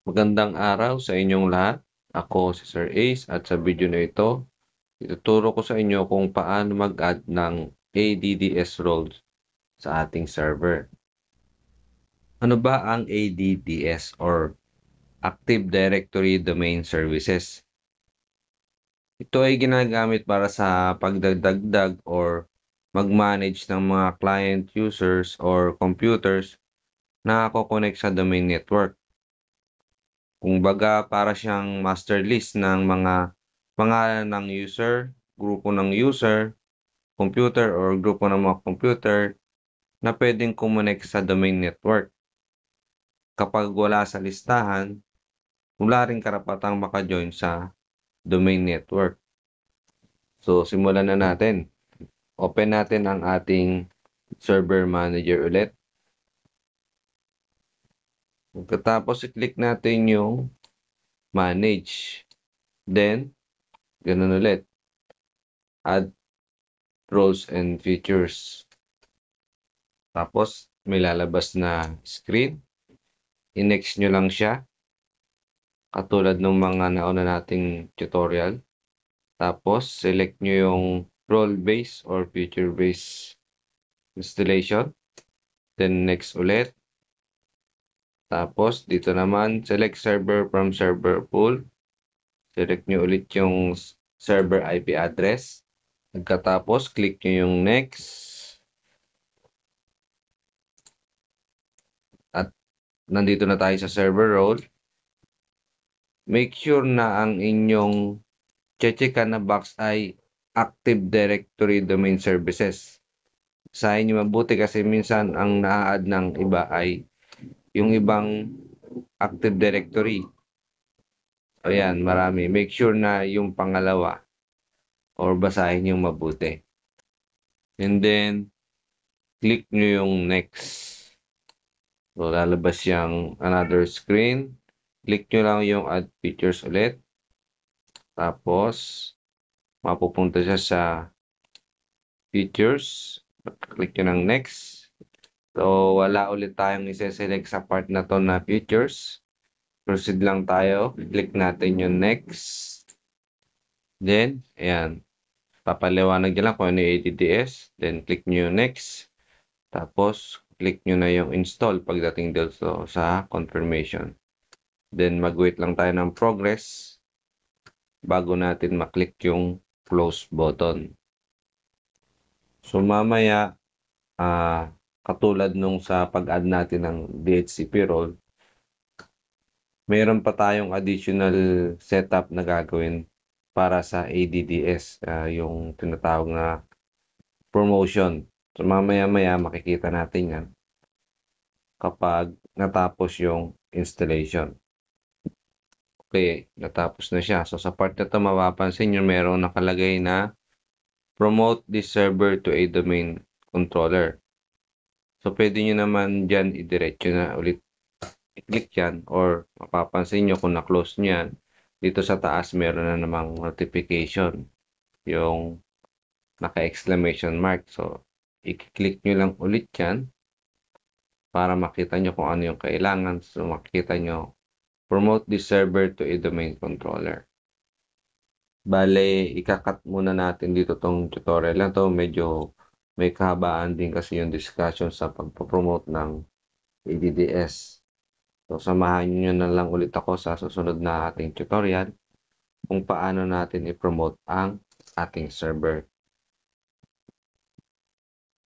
Magandang araw sa inyong lahat. Ako si Sir Ace at sa video na ito, ituturo ko sa inyo kung paano mag-add ng ADDS roles sa ating server. Ano ba ang ADDS or Active Directory Domain Services? Ito ay ginagamit para sa pagdagdag or mag-manage ng mga client users or computers na nakakokonek sa domain network. Kumbaga para siyang master list ng mga pangalan ng user, grupo ng user, computer or grupo ng mga computer na pwedeng kumonek sa domain network. Kapag wala sa listahan, wala ring karapatang maka-join sa domain network. So simulan na natin. Open natin ang ating server manager ulit. Pagkatapos i-click natin yung manage. Then, ganun ulit. Add roles and features. Tapos, may lalabas na screen. I-next nyo lang siya. Katulad ng mga nauna nating tutorial. Tapos, select nyo yung role-based or feature-based installation. Then, next ulit. Tapos, dito naman, select server from server pool. Select nyo ulit yung server IP address. Pagkatapos, click nyo yung next. At nandito na tayo sa server role. Make sure na ang inyong checkan na box ay Active Directory Domain Services. Sahin nyo mabuti kasi minsan ang na-add ng iba ay yung ibang Active Directory. Ayan, marami. Make sure na yung pangalawa or basahin nyo mabuti. And then, click nyo yung next. So, lalabas yung another screen. Click nyo lang yung add features ulit. Tapos, mapupunta siya sa features. Click nyo ng next. So, wala ulit tayong isa-select sa part na to na features. Proceed lang tayo. Click natin yung next. Then, ayan. Papaliwanag nyo lang kung ano yung ADDS. Then, click nyo yung next. Tapos, click nyo na yung install pagdating dito sa confirmation. Then, mag-wait lang tayo ng progress bago natin maklik yung close button. So, mamaya, katulad nung sa pag-add natin ng DHCP role, mayroon pa tayong additional setup na gagawin para sa ADDS, yung tinatawag na promotion. So, mamaya-maya makikita natin yan kapag natapos yung installation. Okay, natapos na siya. So, sa part na ito, mapapansin nyo mayroong nakalagay na promote this server to a domain controller. So, pwede nyo naman dyan idiretso na ulit i-click yan or mapapansin nyo kung na-close nyo yan. Dito sa taas, meron na namang notification. Yung naka-exclamation mark. So, i-click nyo lang ulit yan para makita nyo kung ano yung kailangan. So, makikita nyo, promote this server to a domain controller. Bale, ikakat muna natin dito tong tutorial na to. Medyo may kahabaan din kasi yung discussion sa pagpapromote ng ADDS. So, samahan nyo na lang ulit ako sa susunod na ating tutorial kung paano natin i-promote ang ating server.